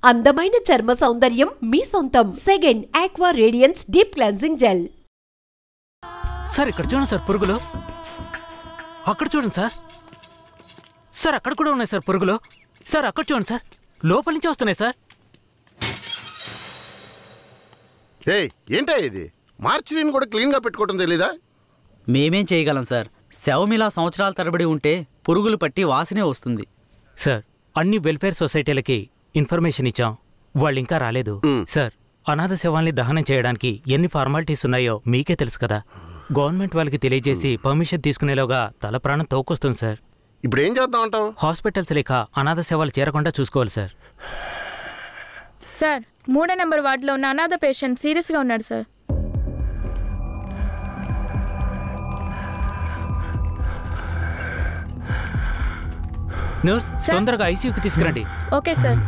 అందమైన చర్మ సౌందర్యం మీ సొంతం. Second aqua radiance deep cleansing gel. Sir ఇక్కడ చూడండి సార్ పురుగులు. అక్కడ చూడండి సార్. సార్ అక్కడ కూడా ఉన్నాయి సార్ పురుగులు. సార్ అక్కడ చూడండి సార్, లోపల నుంచి వస్తున్నాయి సార్. ఏంటా ఇది? మార్చిని కూడా క్లీన్గా పెట్టుకోవడం తెలీదా? మేమేం చేయగలం సార్? శవమిలా సంవత్సరాల తరబడి ఉంటే పురుగులు పట్టి వాసనే వస్తుంది. సార్ అన్ని వెల్ఫేర్ సొసైటీలకి ఇన్ఫర్మేషన్ ఇచ్చాం, వాళ్ళు ఇంకా రాలేదు. సార్ అనాథ శవాల్ని దహనం చేయడానికి ఎన్ని ఫార్మాలిటీస్ ఉన్నాయో మీకే తెలుసు కదా. గవర్నమెంట్ వాళ్ళకి తెలియజేసి పర్మిషన్ తీసుకునేలోగా తల ప్రాణం తోకొస్తుంది సార్. ఇప్పుడు ఏం చేద్దాం అంటావు? హాస్పిటల్స్ లేక అనాథ శవాలు చేరకుండా చూసుకోవాలి సార్. సార్ 3వ నెంబర్ వార్డులో ఉన్న అనాథ పేషెంట్ సీరియస్గా ఉన్నాడు సార్. నర్స్ తొందరగా ఐసీయూకి తీసుకురండి. Okay sir.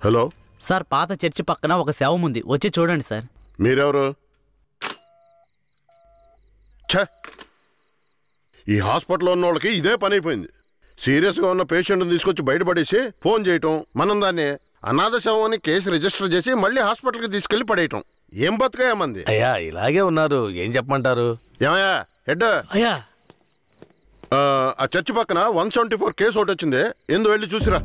హలో సార్, పాత చర్చి పక్కన ఒక శవం ఉంది, వచ్చి చూడండి సార్. మీరెవరు? ఈ హాస్పిటల్లో ఉన్న వాళ్ళకి ఇదే పని అయిపోయింది. సీరియస్గా ఉన్న పేషెంట్ని తీసుకొచ్చి బయటపడేసి ఫోన్ చేయటం, మనం దాన్ని అనాథ శవం అని కేసు రిజిస్టర్ చేసి మళ్ళీ హాస్పిటల్కి తీసుకెళ్లి పడేయటం. ఏం బతుకాయమంది? అయ్యా ఇలాగే ఉన్నారు, ఏం చెప్పమంటారు? ఏమయ్యా హెడ్? అయ్యా ఆ చర్చి పక్కన 174 కేసు ఒకటి వచ్చింది, ఎందు వెళ్ళి చూసిరా.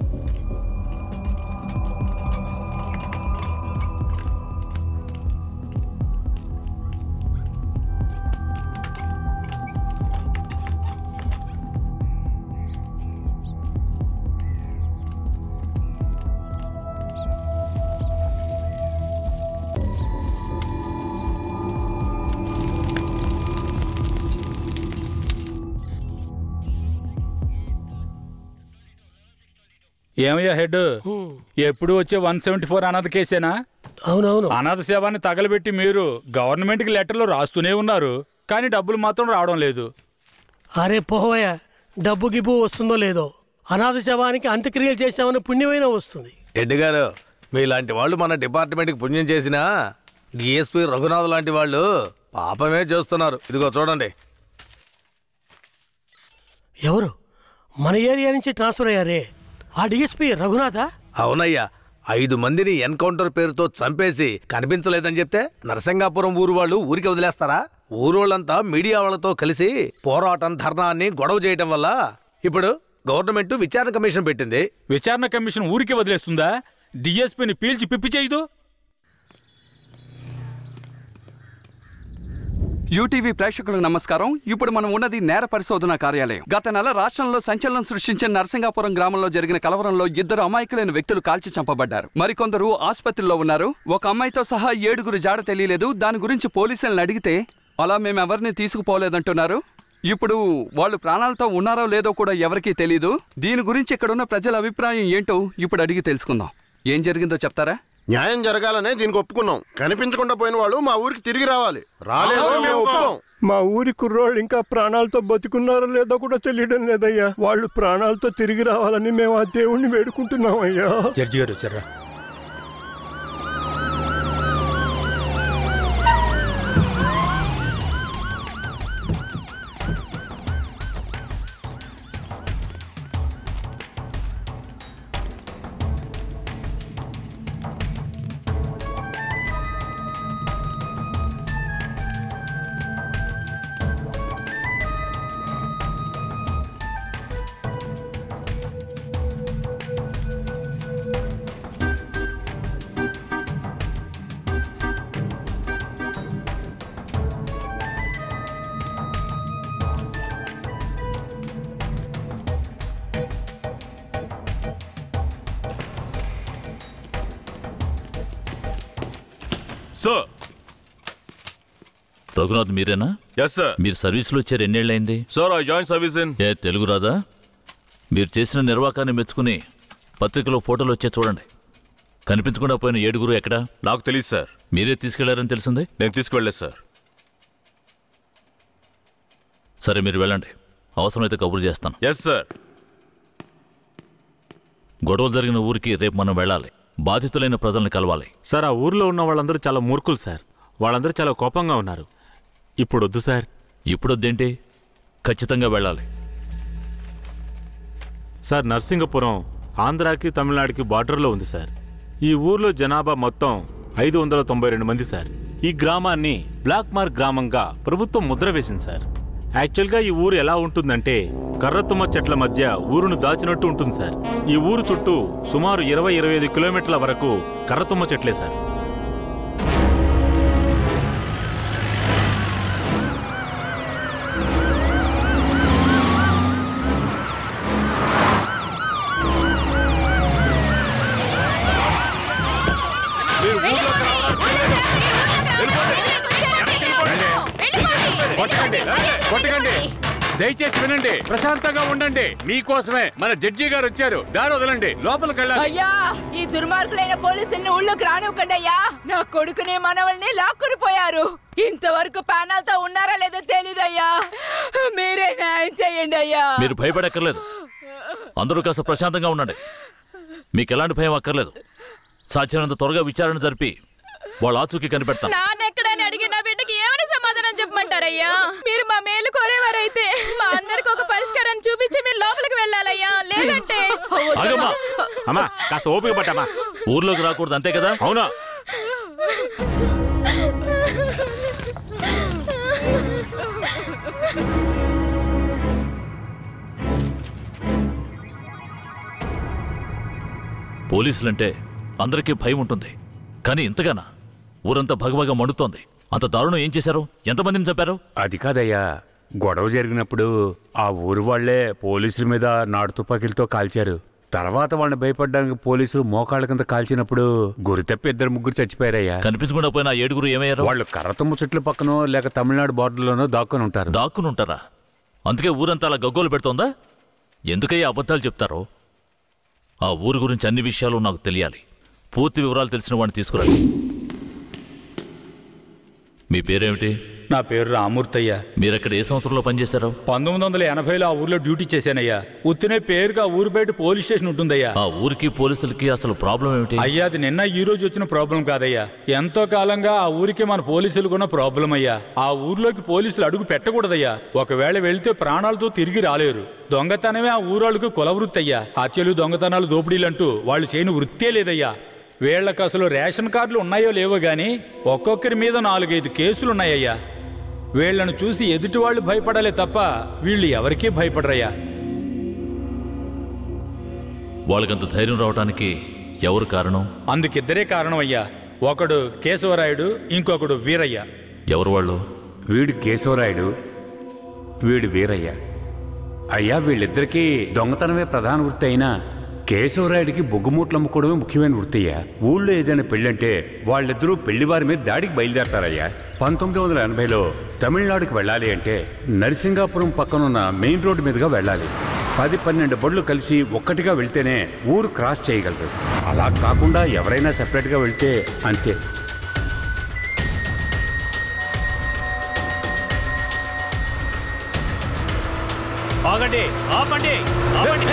ఏమయ్యా హెడ్, ఎప్పుడు వచ్చే 174 అనాథ కేసేనా? అవునవును. అనాథ సేవాన్ని తగలబెట్టి మీరు గవర్నమెంట్కి లెటర్లు రాస్తూనే ఉన్నారు, కానీ డబ్బులు మాత్రం రావడం లేదు. అరే పోవయ్యా, డబ్బు గిబ్బు వస్తుందో లేదో, అనాథ శవానికి అంత్యక్రియలు చేసామని పుణ్యమైనా వస్తుంది. హెడ్ గారు, మీలాంటి వాళ్ళు మన డిపార్ట్మెంట్కి పుణ్యం చేసినా డిఎస్పీ రఘునాథ్ లాంటి వాళ్ళు పాపమే చేస్తున్నారు. ఇదిగో చూడండి. ఎవరు? మన ఏరియా నుంచి ట్రాన్స్ఫర్ అయ్యారే, ఆ డిఎస్పీ రఘునాథా? అవునయ్యా, 5 మందిని ఎన్కౌంటర్ పేరుతో చంపేసి కనిపించలేదని చెప్తే నరసింగాపురం ఊరు వాళ్ళు ఊరికి వదిలేస్తారా? ఊరోళ్ళంతా మీడియా వాళ్ళతో కలిసి పోరాటం, ధర్నాన్ని గొడవ చేయటం వల్ల ఇప్పుడు గవర్నమెంట్ విచారణ కమిషన్ పెట్టింది. విచారణ కమిషన్ ఊరికి వదిలేస్తుందా? డిఎస్పీని పీల్చి పిప్పి చేయదు. యూటీవీ ప్రేక్షకులకు నమస్కారం. ఇప్పుడు మనం ఉన్నది నేర పరిశోధన కార్యాలయం. గత నెల రాష్ట్రంలో సంచలనం సృష్టించిన నరసింగాపురం గ్రామంలో జరిగిన కలవరంలో 2 అమాయకులైన వ్యక్తులు కాల్చి చంపబడ్డారు. మరికొందరు ఆసుపత్రిలో ఉన్నారు. ఒక అమ్మాయితో సహా 7గురు జాడ తెలియలేదు. దాని గురించి పోలీసులను అడిగితే అలా మేమెవరిని తీసుకుపోలేదంటున్నారు. ఇప్పుడు వాళ్ళు ప్రాణాలతో ఉన్నారో లేదో కూడా ఎవరికీ తెలీదు. దీని గురించి ఇక్కడున్న ప్రజల అభిప్రాయం ఏంటో ఇప్పుడు అడిగి తెలుసుకుందాం. ఏం జరిగిందో చెప్తారా? న్యాయం జరగాలనే దీనికి ఒప్పుకున్నాం. కనిపించకుండా పోయిన వాళ్ళు మా ఊరికి తిరిగి రావాలి. రాలేదో మేము ఒప్పుకోం. మా ఊరి కుర్రోళ్ళు ఇంకా ప్రాణాలతో బతుకున్నారో లేదో కూడా తెలియడం లేదయ్యా. వాళ్ళు ప్రాణాలతో తిరిగి రావాలని మేము ఆ దేవుణ్ణి వేడుకుంటున్నాం అయ్యా. జడ్జి గారు వచ్చారా? రఘునాథ్ మీరేనా? Yes sir. మీరు సర్వీస్లో వచ్చారు ఎన్నేళ్ళైంది? Sir I join service in. ఏ తెలుగు రాదా? మీరు చేసిన నిర్వాకాన్ని మెచ్చుకుని పత్రికలో ఫోటోలు వచ్చే చూడండి. కనిపించకుండా పోయిన 7 ఎక్కడా? నాకు తెలియదు సార్. మీరే తీసుకెళ్లారని తెలిసింది? నేను తీసుకువెళ్ళలేదు సార్. సరే మీరు వెళ్ళండి, అవసరమైతే కబురు చేస్తాను. Yes sir. గొడవలు జరిగిన ఊరికి రేపు మనం వెళ్ళాలి. బాధితులైన ప్రజల్ని కలవాలి. సార్, ఆ ఊర్లో ఉన్న వాళ్ళందరూ చాలా మూర్ఖులు సార్. వాళ్ళందరూ చాలా కోపంగా ఉన్నారు. ఇప్పుడు వద్దు సార్. ఇప్పుడు వద్దేంటి? ఖచ్చితంగా వెళ్ళాలి. సార్, నర్సింగపురం ఆంధ్రాకి తమిళనాడుకి బార్డర్లో ఉంది సార్. ఈ ఊర్లో జనాభా మొత్తం 592 మంది సార్. ఈ గ్రామాన్ని బ్లాక్ మార్క్ గ్రామంగా ప్రభుత్వం ముద్ర వేసింది సార్. యాక్చువల్గా ఈ ఊరు ఎలా ఉంటుందంటే కర్రతుమ్మ చెట్ల మధ్య ఊరును దాచినట్టు ఉంటుంది సార్. ఈ ఊరు చుట్టూ సుమారు 20-25 కిలోమీటర్ల వరకు కర్రతుమ్మ చెట్లే సార్. కొట్టకండి, దయచేసి వినండి, ప్రశాంతంగా ఉండండి. మీకోసమే మన జడ్జి గారు వచ్చారు. దారి వదలండి, లోపలికి వెళ్ళాలి. అయ్యా, ఈ దుర్మార్గులైన పోలీసుల్ని ఊళ్ళోకి రానివ్వకండి అయ్యా. నా కొడుకుని మనవల్ని లాక్కుని పోయారు. ఇంతవరకు ప్యానల్తో ఉన్నారా లేదో తెలీదయ్యా. మీరే న్యాయం చేయండి అయ్యా. మీరు భయపడక్కర్లేదు. అందరూ కాస్త ప్రశాంతంగా ఉండండి. మీకు ఎలాంటి భయం అక్కర్లేదు. సాధ్యమైనంత త్వరగా విచారణ జరిపి వాళ్ళ ఆచూకీ కనిపెడతాం. నాన్నెక్కడని అడిగి నా బిడ్డకి ఏమని సమాధానం చెప్పమంటారయ్యా? మీరు మా మేలు కోరేవారైతే మా అందరికి ఒక పరిష్కారం చూపించి మీరు లోపలికి వెళ్ళాలయ్యా. లేదంటే అమ్మా, కాస్త ఓపిక పట్టమ్మా. ఊర్లోకి రాకూడదు, అంతే కదా? అవునా? పోలీసులంటే అందరికీ భయం ఉంటుంది, కానీ ఇంతగానా? ఊరంతా భగభగ మండుతోంది. అంత దారుణం ఏం చేశారు? ఎంతమందిని చంపారు? అది కాదయ్యా, గొడవ జరిగినప్పుడు ఆ ఊరు వాళ్లే పోలీసుల మీద నాటు తుపాకీలతో కాల్చారు. తర్వాత వాళ్ళని భయపడడానికి పోలీసులు మోకాళ్ళ కింద కాల్చినప్పుడు గురితప్పి 2-3 చచ్చిపోయారయ్యా. కనిపించకుండా పోయిన 7 ఏమయ్యారు? వాళ్ళు కర్రతుమ్మ చెట్ల పక్కనో లేక తమిళనాడు బార్డర్లోనో దాక్కుని ఉంటారు. దాక్కుని ఉంటారా? అందుకే ఊరంతా అలా గగ్గోలు పెడుతోందా? ఎందుకయ్యా అబద్ధాలు చెప్తారో? ఆ ఊరు గురించి అన్ని విషయాలు నాకు తెలియాలి. పూర్తి వివరాలు తెలిసిన వాడిని తీసుకురండి. మీ పేరేమిటి? నా పేరు రామూర్తయ్యా. మీరక్కడ ఏ సంవత్సరంలో పనిచేశారు? 1980లో ఆ ఊర్లో డ్యూటీ చేశానయ్యా. ఉత్తినే పేరుగా ఊరు బయట పోలీస్ స్టేషన్ ఉంటుందయ్యా. ఆ ఊరికి పోలీసులకి అసలు ప్రాబ్లం ఏమిటి? అయ్యా, అది నిన్న ఈ రోజు వచ్చిన ప్రాబ్లం కాదయ్యా. ఎంతో కాలంగా ఆ ఊరికి మన పోలీసులకు ఉన్న ప్రాబ్లం అయ్యా. ఆ ఊర్లోకి పోలీసులు అడుగు పెట్టకూడదయ్యా. ఒకవేళ వెళ్తే ప్రాణాలతో తిరిగి రాలేరు. దొంగతనమే ఆ ఊరాళ్ళకు కులవృత్తి అయ్యా. హత్యలు, దొంగతనాలు, దోపిడీలంటూ వాళ్ళు చేయని వృత్తే లేదయ్యా. వీళ్లకు అసలు రేషన్ కార్డులు ఉన్నాయో లేవో గాని ఒక్కొక్కరి మీద 4-5 కేసులున్నాయ్యా. వీళ్లను చూసి ఎదుటి వాళ్ళు భయపడాలే తప్ప వీళ్ళు ఎవరికీ భయపడరయ్యా. వాళ్ళకంత ధైర్యం రావడానికి ఎవరు కారణం? అందుకిద్దరే కారణం అయ్యా. ఒకడు కేశవరాయుడు, ఇంకొకడు వీరయ్య. ఎవరు వాళ్ళు? వీడు కేశవరాయుడు, వీడు వీరయ్య. అయ్యా, వీళ్ళిద్దరికీ దొంగతనమే ప్రధాన వృత్తి అయినా కేశవరాయుడికి బొగ్గుమూట్లు అమ్ముకోవడమే ముఖ్యమైన వృత్తియ్యా. ఊళ్ళో ఏదైనా పెళ్ళంటే వాళ్ళిద్దరూ పెళ్లివారి మీద దాడికి బయలుదేరతారయ్యా. 1980లో తమిళనాడుకి వెళ్ళాలి అంటే నరసింగాపురం పక్కనున్న మెయిన్ రోడ్డు మీదుగా వెళ్ళాలి. 10-12 బళ్ళు కలిసి ఒక్కటిగా వెళ్తేనే ఊరు క్రాస్ చేయగలరు. అలా కాకుండా ఎవరైనా సెపరేట్గా వెళ్తే అంతే. ఆగండి, ఆపండి, ఆపండి.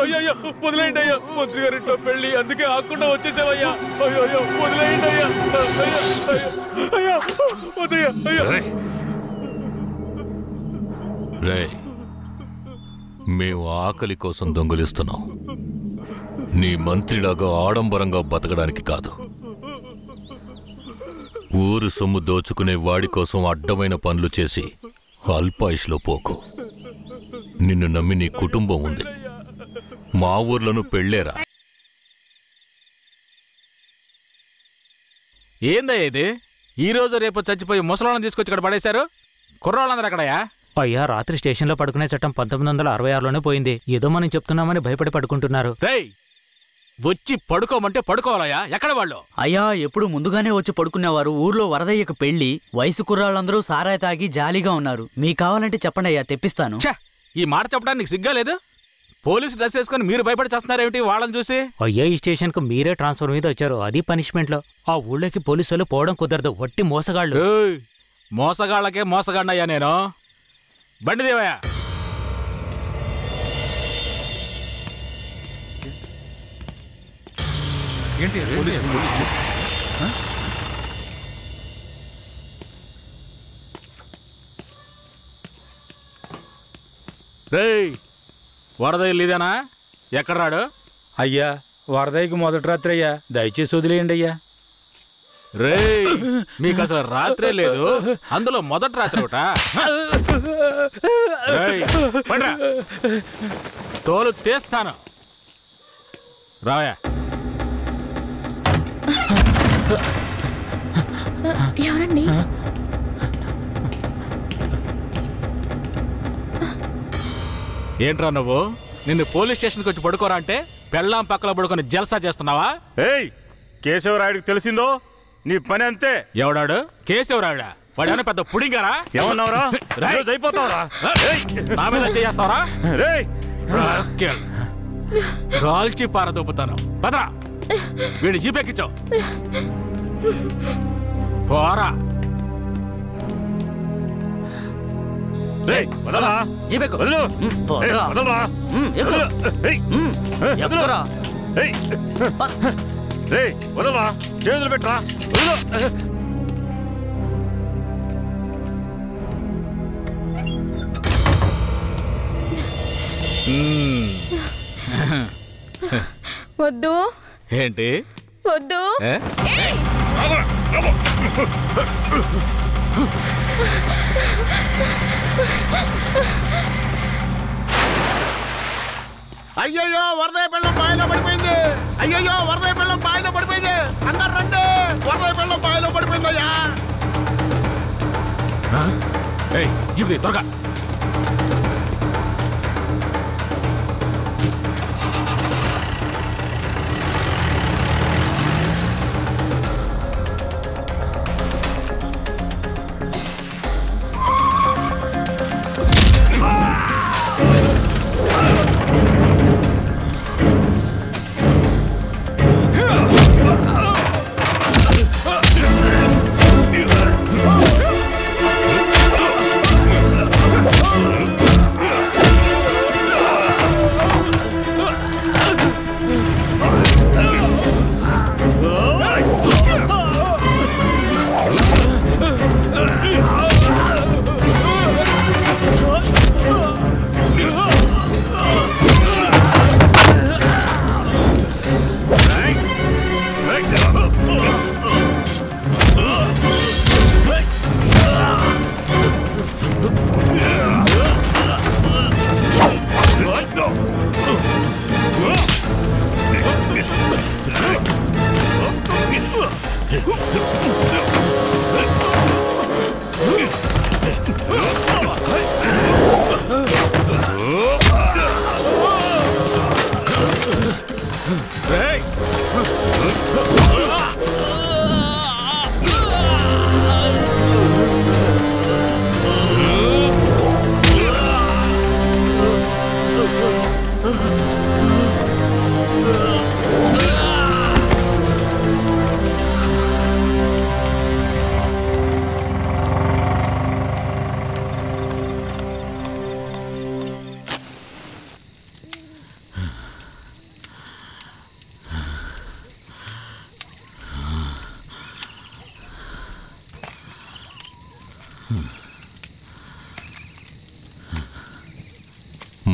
అయ్యో వదిలేయండి అయ్యా, మంత్రి గారింట్లో పెళ్లి, అందుకే ఆకుండా వచ్చేసావయ్యా. అయ్యో వదిలేయండి అయ్యా. అయ్యా వదయ్యా. రేయ్, మేము ఆకలి కోసం దొంగిలిస్తున్నాం, నీ మంత్రిలాగా ఆడంబరంగా బతకడానికి కాదు. ఊరు సొమ్ము దోచుకునే వాడి కోసం అడ్డమైన పనులు చేసి అల్పాయుష్లో పోకు. నిన్ను నమ్మి నీ కుటుంబం ఉంది, మా ఊర్లను పెళ్ళేరా. ఏందయ్యా ఇది? ఈ రోజు రేపు చచ్చిపోయి ముసలాళ్ళని తీసుకొచ్చి ఇక్కడ పడేశారు. కుర్రాళ్ళందరూ అక్కడయా? అయ్యా, రాత్రి స్టేషన్లో పడుకునే చట్టం 1966లోనే పోయింది. ఏదో మనం చెప్తున్నామని భయపడి పడుకుంటున్నారు. రేయ్, వచ్చి పడుకోమంటే పడుకోవాలయ్యా. ఎక్కడ వాళ్ళు? అయ్యా, ఎప్పుడు ముందుగానే వచ్చి పడుకునేవారు. ఊర్లో వరదయ్యకు పెళ్లి, వయసు కుర్రాళ్ళందరూ సారాయి తాగి జాలీగా ఉన్నారు. మీకు కావాలంటే చెప్పండి అయ్యా, తెప్పిస్తాను. ఈ మాట చెప్పడానికి సిగ్గా లేదు? పోలీసు డ్రెస్ వేసుకుని మీరు భయపడి చేస్తున్నారేమిటి వాళ్ళని చూసి? అయ్యా, ఈ స్టేషన్కు మీరే ట్రాన్స్ఫర్ మీద వచ్చారు, అది పనిష్మెంట్లో. ఆ ఊళ్ళోకి పోలీసులు పోవడం కుదరదు, వట్టి మోసగాళ్ళు. మోసగాళ్ళకే మోసగాడినయ్యా నేను. బండి దేవయ్యా. ఏంటి రేయ్, వరదయ్య ఇదేనా? ఎక్కడ రాడు? అయ్యా, వరదయ్యకి మొదటి రాత్రి అయ్యా, దయచేసి వదిలేయండి అయ్యా. రేయ్, మీకు అసలు రాత్రే లేదు, అందులో మొదటి రాత్రి ఒకట. తోలు తీస్తాను, రావయా. ఎవరండి? ఏంట్రా నువ్వు? నిన్ను పోలీస్ స్టేషన్కి వచ్చి పడుకోరా అంటే పెళ్ళాం పక్కన పడుకొని జల్సా చేస్తున్నావా? ఏయ్, కేశవరాయుడికి తెలిసిందో నీ పని అంతే. ఎవడాడు? కేశవరాయుడా? వాడేమైనా పెద్ద పుడింగారా? ఏమన్నావురా? అయిపోతావురా, నా మీద చేస్తావరా? కాల్చి పారదోపుతాను. పదరా, వీడి జీపెక్కించావు. పోరా. చేతులు పెట్టరా. వద్దు. ఏంటి వద్దు? అయ్యయ్యో, వరదయ్య పెళ్ళం బావిలో పడిపోయింది. అయ్యయ్యో, వరదయ్య పెళ్ళం బావిలో పడిపోయింది. అందరు రండి, వరదయ్య పెళ్ళం బావిలో పడిపోయిందయ్యా. త్వరగా.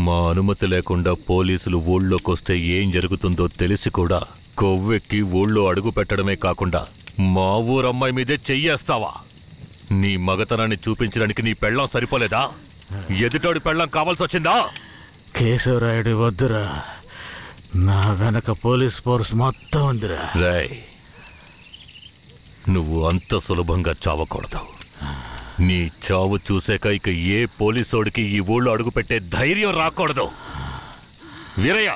మా అనుమతి లేకుండా పోలీసులు ఊళ్ళోకొస్తే ఏం జరుగుతుందో తెలిసి కూడా కొవ్వెక్కి ఊళ్ళో అడుగు పెట్టడమే కాకుండా మా ఊరమ్మాయి మీదే చెయ్యేస్తావా? నీ మగతనాన్ని చూపించడానికి నీ పెళ్ళం సరిపోలేదా? ఎదుటోడి పెళ్ళం కావాల్సి వచ్చిందా? కేశవరాయుడు వద్దురా, నా వెనక పోలీస్ ఫోర్స్ మొత్తం ఉందిరా. రేయ్, నువ్వు అంత సులభంగా చావకూడదు. నీ చావు చూసాక ఇక ఏ పోలీసోడికి ఈ ఊళ్ళో అడుగుపెట్టే ధైర్యం రాకూడదు. వీరయ్య,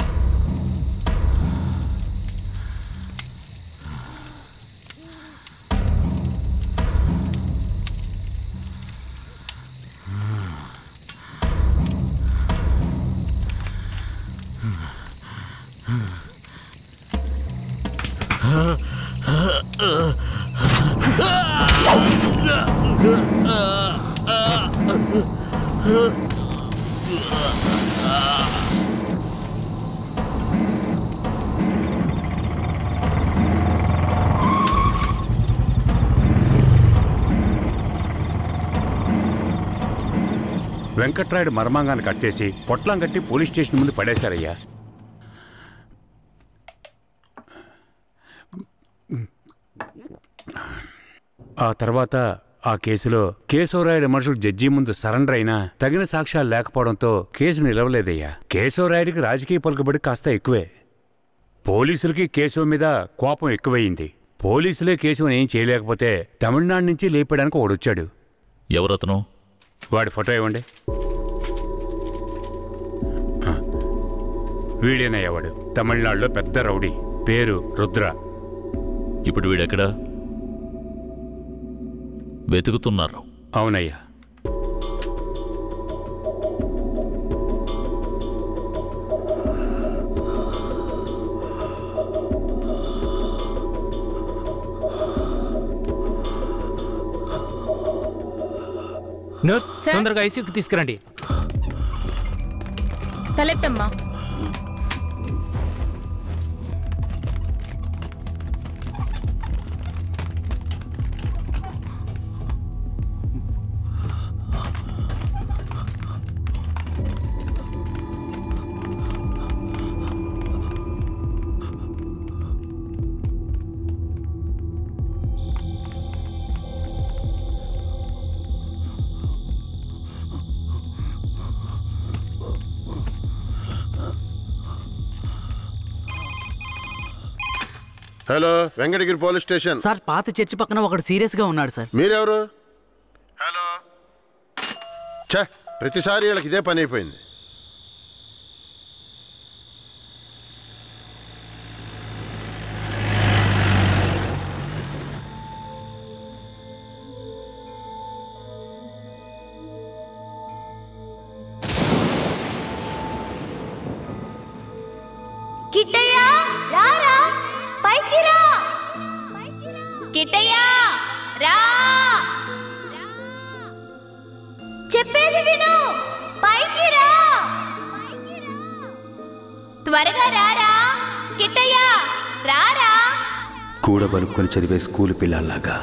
వెంకట్రాయుడు మర్మాంగాన్ని కట్టేసి పొట్లం కట్టి పోలీస్ స్టేషన్ ముందు పడేశారయ్యా. ఆ తర్వాత ఆ కేసులో కేశవరాయుడు మనుషులు జడ్జి ముందు సరెండర్ అయినా తగిన సాక్ష్యాలు లేకపోవడంతో కేసు నిలవలేదయ్యా. కేశవరాయుడికి రాజకీయ పలుకుబడి కాస్త ఎక్కువే. పోలీసులకి కేశవ మీద కోపం ఎక్కువయింది. పోలీసులే కేశవని ఏం చేయలేకపోతే తమిళనాడు నుంచి లేపడానికి ఒకడొచ్చాడు. ఎవరతను? వాడి ఫోటో ఇవ్వండి. వీడేనయ్యా వాడు. తమిళనాడులో పెద్ద రౌడీ, పేరు రుద్ర. ఇప్పుడు వీడెక్కడా? వెతుకుతున్నారు. అవునయ్యా. నర్స్, తొందరగా ఐసీయూకి తీసుకురండి. తలెత్తమ్మా. Hello, Venkatagiri police station sir. పాత చర్చి పక్కన ఒకడు సీరియస్ గా ఉన్నాడు సార్. మీరెవరు? హలో. ఛే, ప్రతిసారి వీళ్ళకి ఇదే పని అయిపోయింది. కిట్టయ్య, రారా, పైకి రా. కిట్టయ్య, రా. చెప్పేది విను, పైకి రా. త్వరగా రారా. కిట్టయ్య, రారా. కూడబలుక్కొని చదివే స్కూలు పిల్లల్లాగా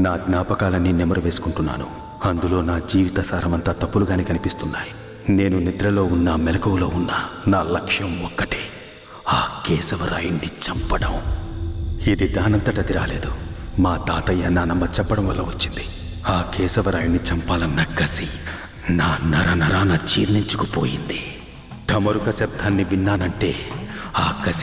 నా జ్ఞాపకాలన్నీ నెమరు వేసుకుంటున్నాను. అందులో నా జీవిత సారమంతా తప్పులుగానే కనిపిస్తున్నాయి. నేను నిద్రలో ఉన్నా మెలకువలో ఉన్నా నా లక్ష్యం ఒక్కటే, ఆ కేశవరాయుణ్ణి చంపడం. ఇది దానంతటది రాలేదు, మా తాతయ్య నానమ్మ చెప్పడం వల్ల వచ్చింది. ఆ కేశవరాయుణ్ణి చంపాలన్న కసి నా నరనరాన జీర్ణించుకుపోయింది. ఢమరుక శబ్దాన్ని విన్నానంటే ఆ కసి